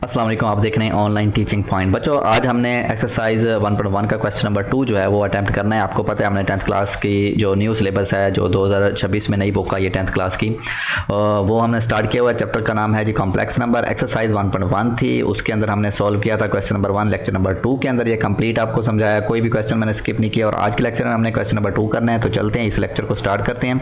अस्सलाम वालेकुम, आप देख रहे हैं ऑनलाइन टीचिंग पॉइंट। बच्चों, आज हमने एक्सरसाइज 1.1 का क्वेश्चन नंबर 2 जो है वो अटैम्प्ट करना है। आपको पता है हमने 10th क्लास की जो न्यू सिलेबस है, जो 2026 में नई बुक आई है 10th क्लास की, वो हमने स्टार्ट किया हुआ है। चैप्टर का नाम है जी कॉम्प्लेक्स नंबर। एक्सरसाइज 1.1 थी, उसके अंदर हमने सॉल्व किया था क्वेश्चन नंबर 1 लेक्चर नंबर 2 के अंदर। ये कंप्लीट आपको समझाया, कोई भी क्वेश्चन मैंने स्किप नहीं किया। और आज के लेक्चर में हमने क्वेश्चन नंबर 2 करना है, तो चलते हैं इस लेक्चर को स्टार्ट करते हैं।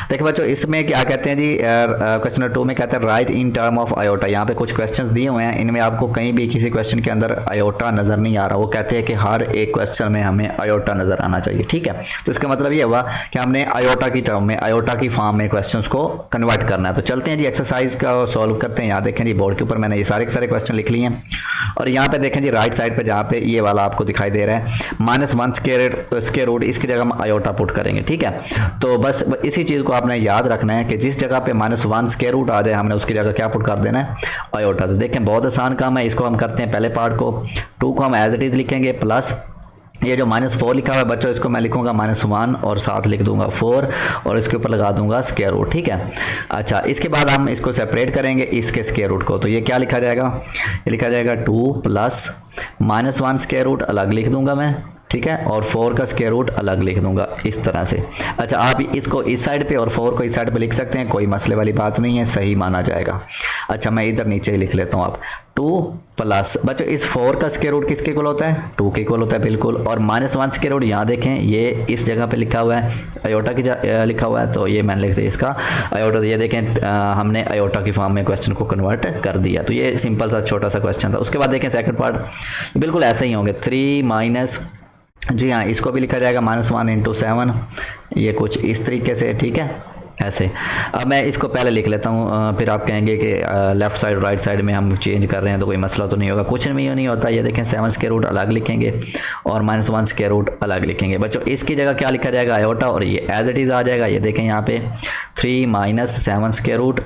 देखिए बच्चों, इसमें क्या कहते हैं जी, क्वेश्चन नंबर 2 में कहते हैं right in term of iota. यहाँ पे कुछ क्वेश्चन दिए हुए हैं, इनमें आपको कहीं भी किसी क्वेश्चन के अंदर आयोटा नजर नहीं आ रहा। वो कहते हैं कि हर एक क्वेश्चन में हमें आयोटा नजर आना चाहिए, ठीक है। तो इसका मतलब ये हुआ कि हमने आयोटा की टर्म में, आयोटा की फॉर्म में क्वेश्चंस को कन्वर्ट करना है। तो चलते हैं जी एक्सरसाइज का सॉल्व करते हैं। यहाँ देखें जी बोर्ड के ऊपर मैंने ये सारे के सारे क्वेश्चन लिख लिए हैं। और यहाँ पे देखें जी राइट साइड पे जहाँ पे ये वाला आपको दिखाई दे रहा है -1 स्क्वायर रूट, इसकी जगह हम आयोटा पुट करेंगे, ठीक है। तो बस इसी चीज़ को आपने याद रखना है कि जिस जगह पे -1 स्क्वायर रूट आ जाए, हमने उसकी जगह क्या पुट कर देना है, आयोटा। तो देखें बहुत आसान काम है। इसको हम करते हैं, पहले पार्ट को 2 को हम एज इट इज़ लिखेंगे, प्लस ये जो -4 लिखा हुआ है बच्चों, इसको मैं लिखूंगा -1 और साथ लिख दूंगा 4 और इसके ऊपर लगा दूंगा स्क्वायर रूट, ठीक है। अच्छा, इसके बाद हम इसको सेपरेट करेंगे इसके स्क्वायर रूट को। तो ये क्या लिखा जाएगा, ये लिखा जाएगा 2 प्लस -1 स्क्वायर रूट अलग लिख दूंगा मैं, ठीक है, और 4 का स्क्वायर रूट अलग लिख दूंगा इस तरह से। अच्छा, आप इसको इस साइड पे और 4 को इस साइड पे लिख सकते हैं, कोई मसले वाली बात नहीं है, सही माना जाएगा। अच्छा, मैं इधर नीचे ही लिख लेता हूँ। आप 2 प्लस बच्चों इस 4 का स्क्वायर रूट किसके इक्वल होता है, 2 के इक्वल होता है, बिल्कुल। और -1 स्क्वायर रूट यहाँ देखें, ये इस जगह पे लिखा हुआ है, आयोटा की लिखा हुआ है, तो ये मैंने लिख दिया इसका आयोटा। ये देखें हमने आयोटा की फॉर्म में क्वेश्चन को कन्वर्ट कर दिया। तो ये सिंपल सा छोटा सा क्वेश्चन था। उसके बाद देखें सेकंड पार्ट, बिल्कुल ऐसे ही होंगे। 3 माइनस, जी हाँ, इसको भी लिखा जाएगा -1 × 7, ये कुछ इस तरीके से, ठीक है, ऐसे। अब मैं इसको पहले लिख लेता हूँ, फिर आप कहेंगे कि लेफ्ट साइड राइट साइड में हम चेंज कर रहे हैं तो कोई मसला तो नहीं होगा। कुछ नहीं होता। ये देखें 7 स्क्वायर रूट अलग लिखेंगे और -1 स्क्वायर रूट अलग लिखेंगे। बच्चों इसकी जगह क्या लिखा जाएगा, आयोटा, और ये एज इट इज़ आ जाएगा। ये देखें यहाँ पे 3 माइनस 7 स्क्वायर रूट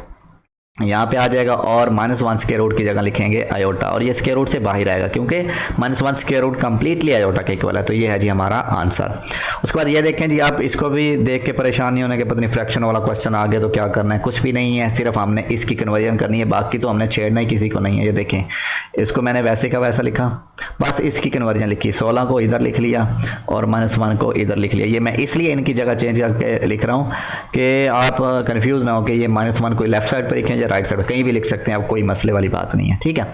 यहाँ पे आ जाएगा और -1 स्क्वायर रूट की जगह लिखेंगे आयोटा, और ये स्क्वायर रूट से बाहर आएगा क्योंकि -1 स्क्वायर रूट कंप्लीटली आयोटा के इक्वल है। तो ये है जी हमारा आंसर। उसके बाद ये देखें जी, आप इसको भी देख के परेशान नहीं होने के पता नहीं फ्रैक्शन वाला क्वेश्चन आ गया तो क्या करना है, कुछ भी नहीं है, सिर्फ हमने इसकी कन्वर्जन करनी है, बाकी तो हमने छेड़ना ही किसी को नहीं है। ये देखें, इसको मैंने वैसे का वैसा लिखा, बस इसकी कन्वर्जन लिखी, 16 को इधर लिख लिया और -1 को इधर लिख लिया। ये मैं इसलिए इनकी जगह चेंज करके लिख रहा हूँ कि आप कन्फ्यूज़ ना हो कि ये -1 को लेफ्ट साइड पर लिखें या राइट साइड पर, कहीं भी लिख सकते हैं आप, कोई मसले वाली बात नहीं है, ठीक है।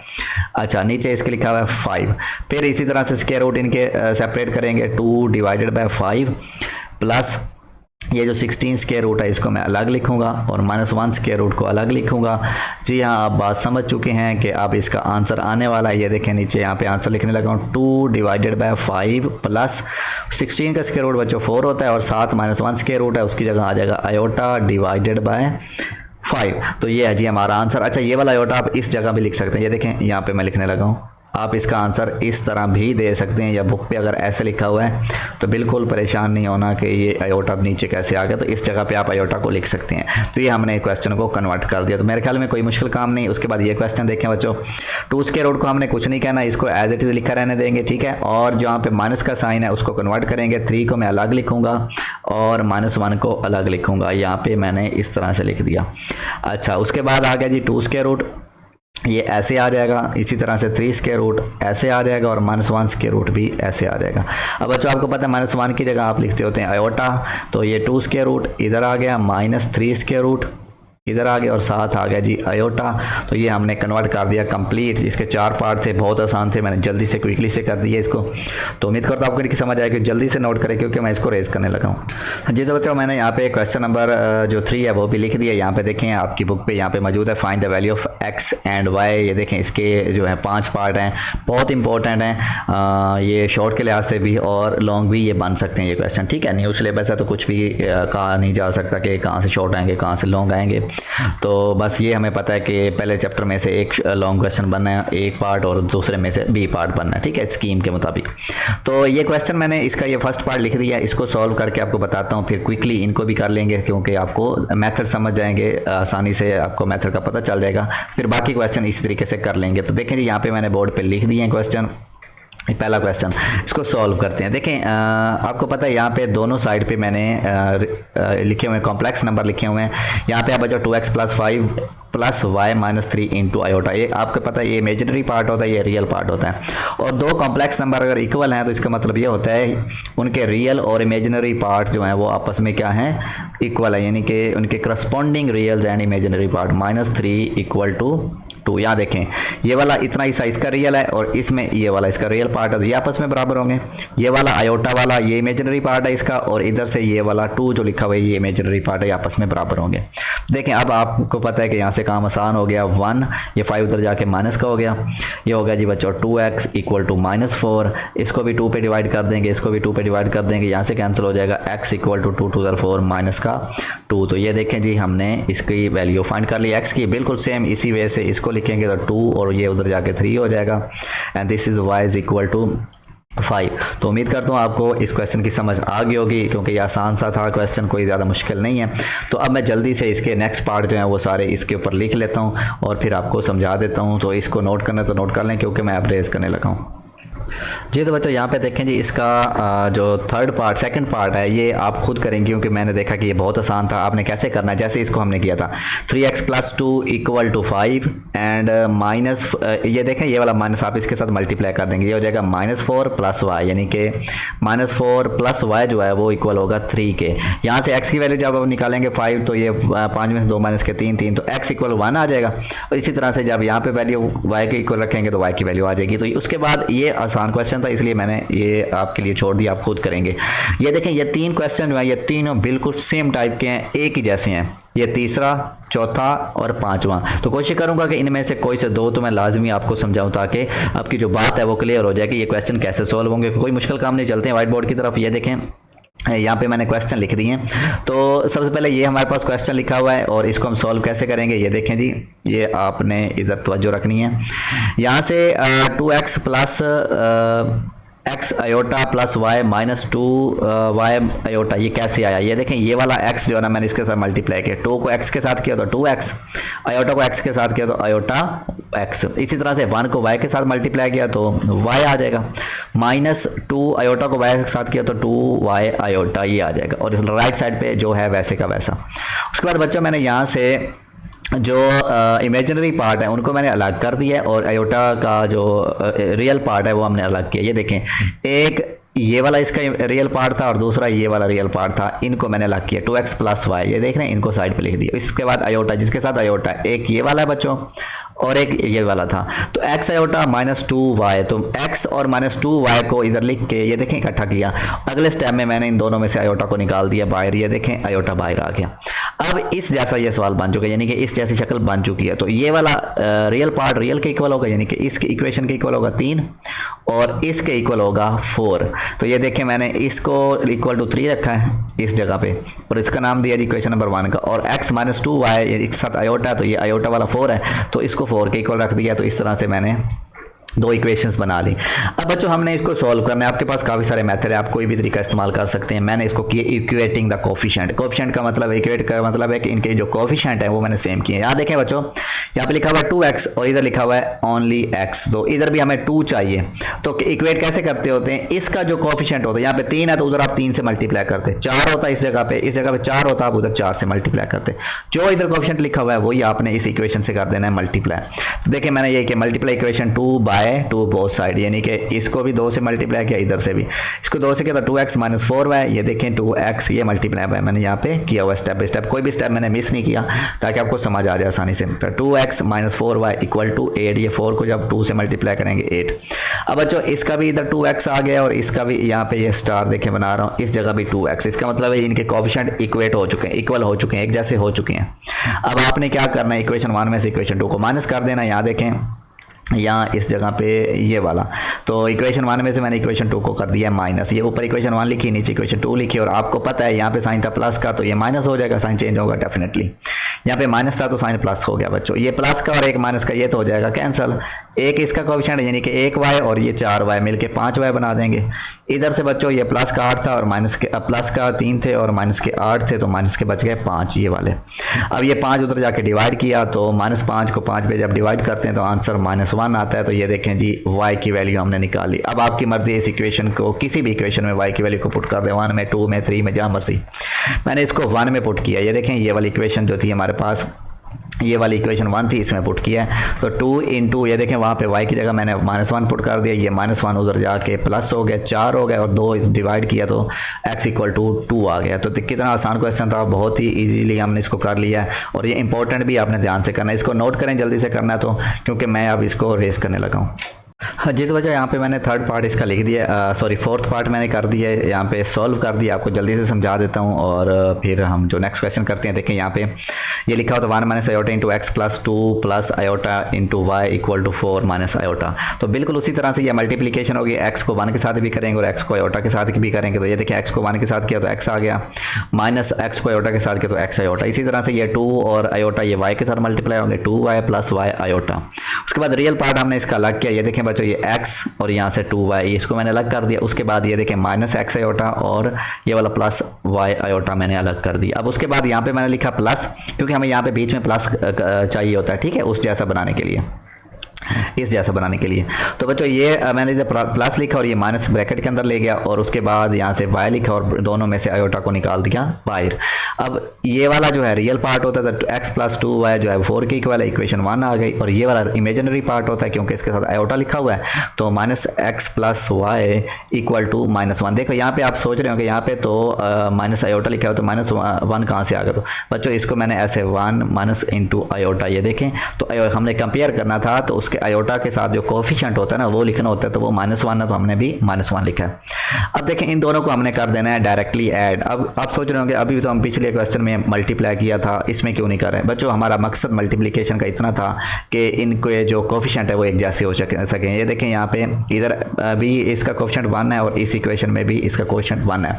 अच्छा, नीचे इसके लिखा हुआ है 5। फिर इसी तरह से स्क्वायर रूट इनके सेपरेट करेंगे, 2 डिवाइडेड बाय 5 प्लस ये जो 16 स्क्वायर रूट है इसको मैं अलग लिखूंगा और -1 स्क्वायर रूट को अलग लिखूंगा। जी हाँ, आप बात समझ चुके हैं कि अब इसका आंसर आने वाला है। ये देखें नीचे यहाँ पे आंसर लिखने लगा हूँ, 2 डिवाइडेड बाय 5 प्लस 16 का स्क्वायर रूट बच्चों 4 होता है और साथ -1 स्क्वायर रूट है, उसकी जगह आ जाएगा आयोटा डिवाइडेड बाय 5। तो ये है जी हमारा आंसर। अच्छा, ये वाला आयोटा आप इस जगह भी लिख सकते हैं। ये देखें यहाँ पे मैं लिखने लगा हूँ, आप इसका आंसर इस तरह भी दे सकते हैं, या बुक पे अगर ऐसे लिखा हुआ है तो बिल्कुल परेशान नहीं होना कि ये आयोटा नीचे कैसे आ गया, तो इस जगह पे आप आयोटा को लिख सकते हैं। तो ये हमने क्वेश्चन को कन्वर्ट कर दिया, तो मेरे ख्याल में कोई मुश्किल काम नहीं। उसके बाद ये क्वेश्चन देखें बच्चों, 2 स्क्वायर रूट को हमने कुछ नहीं कहना, इसको एज इट इज़ लिखा रहने देंगे, ठीक है। और जहाँ पे माइनस का साइन है उसको कन्वर्ट करेंगे, 3 को मैं अलग लिखूँगा और -1 को अलग लिखूँगा। यहाँ पर मैंने इस तरह से लिख दिया। अच्छा, उसके बाद आ गया जी 2 स्क्वायर रूट, ये ऐसे आ जाएगा। इसी तरह से 3 स्क्वायर रूट ऐसे आ जाएगा और -1 स्क्वायर रूट भी ऐसे आ जाएगा। अब बच्चों आपको पता है -1 की जगह आप लिखते होते हैं आयोटा, तो ये 2 स्क्वायर रूट इधर आ गया, -3 स्क्वायर रूट इधर आ गया और साथ आ गया जी आयोटा। तो ये हमने कन्वर्ट कर दिया कंप्लीट। इसके 4 पार्ट थे, बहुत आसान थे, मैंने जल्दी से क्विकली से कर दिया इसको। तो उम्मीद करता हूँ आपको समझ आएगा, जल्दी से नोट करें क्योंकि मैं इसको रेज करने लगा हूँ। जी तो बच्चों, मैंने यहाँ पे क्वेश्चन नंबर जो 3 है वो भी लिख दिया। यहाँ पे देखें आपकी बुक पे यहाँ पे मौजूद है, find the value of x and y। ये देखें इसके जो है 5 पार्ट हैं, बहुत इंपॉर्टेंट हैं। ये शॉर्ट के लिहाज से भी और लॉन्ग भी ये बन सकते हैं ये क्वेश्चन, ठीक है। न्यू सिलेबस है तो कुछ भी कहा नहीं जा सकता कि कहाँ से शॉर्ट आएंगे कहाँ से लॉन्ग आएंगे। तो बस ये हमें पता है कि पहले चैप्टर में से एक लॉन्ग क्वेश्चन बनना है, एक पार्ट, और दूसरे में से बी पार्ट बनना है, ठीक है, स्कीम के मुताबिक। तो ये क्वेश्चन मैंने इसका ये फर्स्ट पार्ट लिख दिया, इसको सॉल्व करके आपको बताता हूँ, फिर क्विकली इनको भी कर लेंगे क्योंकि आपको मेथड समझ जाएंगे, आसानी से आपको मेथड का पता चल जाएगा, फिर बाकी क्वेश्चन इसी तरीके से कर लेंगे। तो देखें जी, यहाँ पे मैंने बोर्ड पे लिख दिए हैं क्वेश्चन। पहला क्वेश्चन, इसको सॉल्व करते हैं। देखें आपको पता है यहाँ पे दोनों साइड पे मैंने लिखे हुए हैं कॉम्प्लेक्स नंबर लिखे हुए हैं। यहाँ पे आप बच्चों 2x + 5 + y - 3 × आयोटा, ये आपको पता है ये इमेजिनरी पार्ट होता है, ये रियल पार्ट होता है। और दो कॉम्प्लेक्स नंबर अगर इक्वल हैं तो इसका मतलब ये होता है उनके रियल और इमेजिनरी पार्ट जो हैं वो आपस में क्या हैं, इक्वल है, यानी कि उनके करस्पॉन्डिंग रियल्स एंड इमेजिनरी पार्ट। -3 = 2। यहाँ देखें ये वाला इतना हिस्सा इसका रियल है और इसमें ये वाला इसका रियल पार्ट है, तो ये आपस में बराबर होंगे। ये वाला आयोटा वाला ये इमेजिनरी पार्ट है इसका, और इधर से ये वाला 2 जो लिखा हुआ है ये इमेजिनरी पार्ट है, आपस में बराबर होंगे। देखें अब आपको पता है कि यहाँ से काम आसान हो गया, 1 ये 5 उधर जाके माइनस का हो गया, ये हो गया जी बच्चों 2x = -4। इसको भी 2 पे डिवाइड कर देंगे, इसको भी 2 पे डिवाइड कर देंगे, यहाँ से कैंसिल हो जाएगा, x = 2 × 4 -2। तो ये देखें जी हमने इसकी वैल्यू फाइंड कर ली x की, बिल्कुल सेम इसी वे से इसको लिखेंगे तो 2 और ये उधर जाके 3 हो जाएगा। And this is y = 5। तो उम्मीद करता हूँ आपको इस क्वेश्चन की समझ आ गई होगी, क्योंकि ये आसान सा था क्वेश्चन, कोई ज़्यादा मुश्किल नहीं है। तो अब मैं जल्दी से इसके नेक्स्ट पार्ट जो है वो सारे इसके ऊपर लिख लेता हूँ और फिर आपको समझा देता हूँ। तो इसको नोट करना तो नोट कर लें, क्योंकि मैं अब रेज करने लगा हूँ जी। तो बच्चों यहाँ पे देखें जी इसका जो सेकंड पार्ट है ये आप खुद करेंगे, क्योंकि मैंने देखा कि ये बहुत आसान था। आपने कैसे करना है, जैसे इसको हमने किया था 3x + 2 = 5 एंड माइनस, ये देखें ये वाला माइनस आप इसके साथ मल्टीप्लाई कर देंगे, ये हो जाएगा -4 + y, यानी कि -4 + y जो है वो इक्वल होगा 3 के। यहाँ से x की वैल्यू जब आप निकालेंगे 5 तो ये 5 में से 2 - 3 3, तो x = 1 आ जाएगा। और इसी तरह से जब यहाँ पे वैल्यू y के इक्वल रखेंगे तो y की वैल्यू आ जाएगी। तो उसके बाद ये आसान क्वेश्चन था, इसलिए मैंने ये आपके लिए छोड़ दिया, आप खुद करेंगे। ये देखें ये 3 क्वेश्चन जो है ये तीनों बिल्कुल सेम टाइप के हैं, एक ही जैसे हैं, ये तीसरा, चौथा और पांचवा। तो कोशिश करूंगा कि इनमें से कोई से दो तो मैं लाजमी आपको समझाऊं, ताकि आपकी जो बात है वो क्लियर हो जाए कि ये क्वेश्चन कैसे सॉल्व होंगे। कोई मुश्किल काम नहीं, चलते हैं व्हाइट बोर्ड की तरफ। ये देखें यहाँ पे मैंने क्वेश्चन लिख दिए हैं। तो सबसे पहले ये हमारे पास क्वेश्चन लिखा हुआ है और इसको हम सॉल्व कैसे करेंगे ये देखें जी। ये आपने इधर तवज्जो रखनी है। यहाँ से 2x + x iota + y - 2y iota, ये कैसे आया ये देखें। ये वाला x जो है ना मैंने इसके साथ मल्टीप्लाई किया, 2 को x के साथ किया तो 2x, आयोटा को x के साथ किया तो आयोटा x। इसी तरह से 1 को y के साथ मल्टीप्लाई किया तो y आ जाएगा, -2 आयोटा को y के साथ किया तो 2y आयोटा, ये आ जाएगा। और इस राइट साइड पे जो है वैसे का वैसा। उसके बाद बच्चों मैंने यहाँ से जो इमेजिनरी पार्ट है उनको मैंने अलग कर दिया है और आयोटा का जो रियल पार्ट है वो हमने अलग किया। ये देखें एक ये वाला इसका रियल पार्ट था और दूसरा ये वाला रियल पार्ट था, इनको मैंने अलग किया 2x + y, ये देख रहे हैं, इनको साइड पे लिख दिया। इसके बाद आयोटा, जिसके साथ आयोटा एक ये वाला है बच्चों और एक ये वाला था, तो x आयोटा -2y, तो x और -2y को इधर लिख के ये देखें इकट्ठा किया। अगले स्टेप में मैंने इन दोनों में से आयोटा को निकाल दिया बाहर, ये देखें आयोटा बाहर आ गया। अब इस जैसा ये सवाल बन चुका है, यानी कि इस जैसी शक्ल बन चुकी है। तो ये वाला रियल पार्ट रियल के इक्वल होगा, यानी कि इसके इक्वेशन के इक्वल होगा 3 और इसके इक्वल होगा 4। तो ये देखें मैंने इसको = 3 रखा है इस जगह पे और इसका नाम दिया जी इक्वेशन नंबर 1 का। और x - 2y एक साथ आयोटा, तो ये आयोटा वाला 4 है तो इसको 4 के इक्वल रख दिया। तो इस तरह से मैंने 2 इक्वेशंस बना ली। अब बच्चों हमने इसको सॉल्व करना है। आपके पास काफ़ी सारे मेथड है, आप कोई भी तरीका इस्तेमाल कर सकते हैं। मैंने इसको किया इक्वेटिंग द कोफिशिएंट। कोफिशिएंट का मतलब इक्वेट का मतलब है कि इनके जो कोफिशिएंट है वो मैंने सेम किए। यहाँ देखें बच्चों, यहाँ पे लिखा हुआ है 2x और इधर लिखा हुआ है ओनली x, तो इधर भी हमें 2 चाहिए। तो इक्वेट कैसे करते होते हैं, इसका जो कोफिशिएंट होता है, यहाँ पे 3 है तो उधर आप 3 से मल्टीप्लाई करते, 4 होता है इस जगह पे 4 होता है, आप उधर 4 से मल्टीप्लाई करते। जो इधर कोफिशिएंट लिखा हुआ है वही आपने इस इक्वेशन से कर देना है मल्टीप्लाई। तो देखिए मैंने ये किया मल्टीप्लाई इक्वेशन 2/2 बोथ साइड, यानी कि इसको भी 2 से मल्टीप्लाई किया, इधर से भी इसको 2 से किया तो 2x - 4y। ये देखें 2x ये मल्टीप्लाई है मैंने यहाँ पे किया हुआ स्टेप बाय स्टेप, कोई भी स्टेप मैंने मिस नहीं किया ताकि आपको समझ आ जाए आसानी से। तो 2x - 4y = 8, ये 4 को जब 2 से मल्टीप्लाई करेंगे 8। अब बच्चों इसका भी इधर 2x आ गया और इसका भी यहाँ पे ये स्टार देखें बना रहा हूँ, इस जगह भी 2x। इसका मतलब है इनके कोफिशिएंट इक्वेट हो चुके हैं, इक्वल हो चुके हैं, एक जैसे हो चुके हैं। अब आपने क्या करना है, इक्वेशन 1 में से इक्वेशन 2 को माइनस कर देना। यहाँ देखें यहाँ इस जगह पे ये वाला, तो इक्वेशन 1 में से मैंने इक्वेशन 2 को कर दिया माइनस। ये ऊपर इक्वेशन 1 लिखी, नीचे इक्वेशन 2 लिखी, और आपको पता है यहाँ पे साइन था प्लस का तो ये माइनस हो जाएगा, साइन चेंज होगा डेफिनेटली। यहाँ पे माइनस था तो साइन प्लस हो गया बच्चों, ये प्लस का और एक माइनस का ये तो हो जाएगा कैंसिल। एक इसका कोएफिशिएंट यानी कि 1y और ये 4y मिलके 5y बना देंगे। इधर से बच्चों ये प्लस का 8 था और माइनस के प्लस का 3 थे और माइनस के 8 थे, तो माइनस के बच गए 5 ये वाले। अब ये 5 उधर जाके डिवाइड किया तो -5 को 5 पे जब डिवाइड करते हैं तो आंसर -1 आता है। तो ये देखें जी y की वैल्यू हमने निकाली। अब आपकी मर्जी इस इक्वेशन को किसी भी इक्वेशन में y की वैल्यू को पुट कर दें, 1 में, 2 में, 3 में, जहाँ मर्जी। मैंने इसको 1 में पुट किया। ये देखें ये वाली इक्वेशन जो थी हमारे पास, ये वाली इक्वेशन 1 थी, इसमें पुट किया है। तो 2 इंटू ये देखें वहाँ पे y की जगह मैंने -1 पुट कर दिया, ये -1 उधर जाके प्लस हो गया, 4 हो गया और 2 डिवाइड किया तो x इक्वल टू 2 आ गया। तो कितना आसान क्वेश्चन था, बहुत ही इजीली हमने इसको कर लिया है। और ये इंपॉर्टेंट भी आपने ध्यान से करना है, इसको नोट करें जल्दी से करना है तो, क्योंकि मैं अब इसको रेस करने लगा हूँ। हाँ जी, तो वजह यहाँ पे मैंने थर्ड पार्ट इसका लिख दिया, सॉरी फोर्थ पार्ट मैंने कर दिया है, यहाँ पे सॉल्व कर दिया, आपको जल्दी से समझा देता हूँ और फिर हम जो नेक्स्ट क्वेश्चन करते हैं। देखें यहाँ पे ये लिखा होता है 1 minus iota into X plus 2 plus iota into Y equal to 4 minus iota. तो बिल्कुल उसी तरह से ये मल्टीप्लीकेशन होगी, एक्स को 1 के साथ भी करेंगे और एक्स को आयोटा के साथ भी करेंगे। तो ये देखिए एक्स को 1 के साथ किया तो एक्स आ गया, माइनस एक्स को आयोटा के साथ किया तो एक्स आयोटा। इसी तरह से ये 2 और आयोटा ये वाई के साथ मल्टीप्लाई होंगे, 2y प्लस वाई आयोटा। उसके बाद रियल पार्ट हमने इसका अलग किया। ये देखें बच्चों ये एक्स और यहाँ से 2y इसको मैंने अलग कर दिया। उसके बाद ये देखें माइनस एक्स आयोटा और ये वाला प्लस वाई आयोटा मैंने अलग कर दिया। अब उसके बाद यहाँ पे मैंने लिखा प्लस, क्योंकि हमें यहाँ पे बीच में प्लस चाहिए होता है, ठीक है, उस जैसा बनाने के लिए, इस जैसा बनाने के लिए। तो बच्चों ये मैंने जब प्लस लिखा और ये माइनस ब्रैकेट के अंदर ले गया और उसके बाद यहाँ से y लिखा और दोनों में से आयोटा को निकाल दिया बाहर। अब ये वाला जो है रियल पार्ट होता है तो x प्लस 2y जो है 4 के इक्वल है, इक्वेशन 1 आ गई। और ये वाला इमेजिनरी पार्ट होता है क्योंकि इसके साथ आयोटा लिखा हुआ है, तो minus X plus Y equal to -1। देखो यहाँ पे आप सोच रहे हो कि यहाँ पे तो माइनस आयोटा लिखा हुआ तो -1 कहाँ से आ गया। तो बच्चों इसको मैंने ऐसे 1 माइनस इंटू आयोटा, ये देखें तो हमने कंपेयर करना था तो उसके आयोटा के साथ जो कोफिशिएंट होता है ना वो लिखना होता है, तो वो -1 है तो हमने भी -1 लिखा है। अब देखें इन दोनों को हमने कर देना है डायरेक्टली ऐड। अब आप सोच रहे होंगे अभी तो हम पिछले क्वेश्चन में मल्टीप्लाई किया था, इसमें क्यों नहीं कर रहे हैं। बच्चों हमारा मकसद मल्टीप्लिकेशन का इतना था कि इनके जो कोफिशिएंट है वो एक जैसे हो सकें। ये देखें यहाँ पे इधर भी इसका कोफिशिएंट 1 है और इस इक्वेशन में भी इसका कोफिशिएंट 1 है,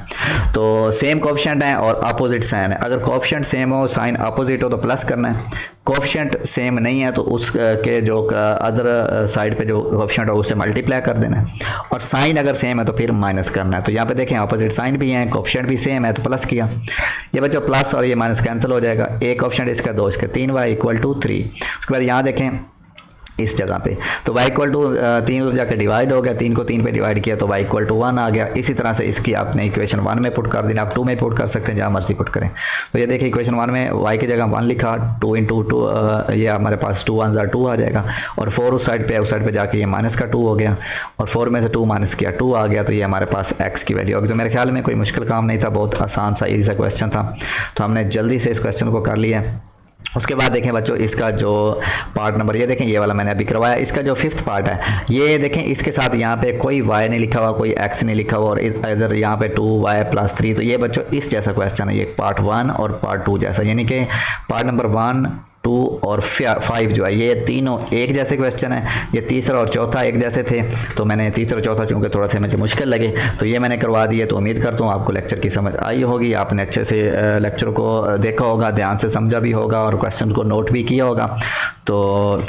तो सेम कोफिशिएंट है और अपोजिट साइन है। अगर कोफिशिएंट सेम हो, साइन अपोजिट हो तो प्लस करना है, कोफिशिएंट सेम नहीं है तो उसके जो अदर साइड पे जो कोफिशिएंट हो उससे मल्टीप्लाई कर देना है, और साइन अगर सेम है तो फिर माइनस करना है। तो यहाँ पे देखें अपोजिट साइन भी है, कोफिशिएंट भी सेम है तो प्लस किया। ये बच्चों प्लस और ये माइनस कैंसिल हो जाएगा, एक कोफिशिएंट इसका 2 इसका 3y इक्वल टू 3। उसके बाद यहाँ देखें इस जगह पे तो y इक्वल टू 3 जाकर डिवाइड हो गया, 3 को 3 पे डिवाइड किया तो y इक्वल टू 1 आ गया। इसी तरह से इसकी आपने इक्वेशन 1 में पुट कर देना, आप 2 में पुट कर सकते हैं, जहाँ मर्जी पुट करें। तो ये देखिए इक्वेशन 1 में y की जगह 1 लिखा, 2 इंटू 2 ये हमारे पास 2 1 2 आ जाएगा, और 4 उस साइड पे जाके ये माइनस का 2 हो गया, और 4 में से 2 माइनस किया 2 आ गया। तो ये हमारे पास x की वैल्यू होगी। तो मेरे ख्याल में कोई मुश्किल काम नहीं था, बहुत आसान सा ईजी सा क्वेश्चन था, तो हमने जल्दी से इस क्वेश्चन को कर लिया। उसके बाद देखें बच्चों इसका जो पार्ट नंबर, ये देखें ये वाला मैंने अभी करवाया, इसका जो 5th पार्ट है ये देखें, इसके साथ यहाँ पे कोई y नहीं लिखा हुआ, कोई x नहीं लिखा हुआ, और इधर यहाँ पे 2y प्लस 3। तो ये बच्चों इस जैसा क्वेश्चन है, ये पार्ट 1 और पार्ट 2 जैसा, यानी कि पार्ट नंबर 1 2 और 5 जो है ये तीनों एक जैसे क्वेश्चन है। ये तीसरा और चौथा एक जैसे थे, तो मैंने तीसरा और चौथा चूँकि थोड़ा सा मुझे मुश्किल लगे तो ये मैंने करवा दिए। तो उम्मीद करता हूँ आपको लेक्चर की समझ आई होगी, आपने अच्छे से लेक्चर को देखा होगा, ध्यान से समझा भी होगा और क्वेश्चन को नोट भी किया होगा। तो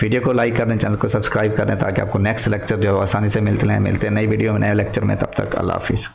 वीडियो को लाइक कर दें, चैनल को सब्सक्राइब कर दें ताकि आपको नेक्स्ट लेक्चर जो है आसानी से मिलते हैं नई वीडियो में नए लेक्चर में। तब तक अल्लाह हाफिज़।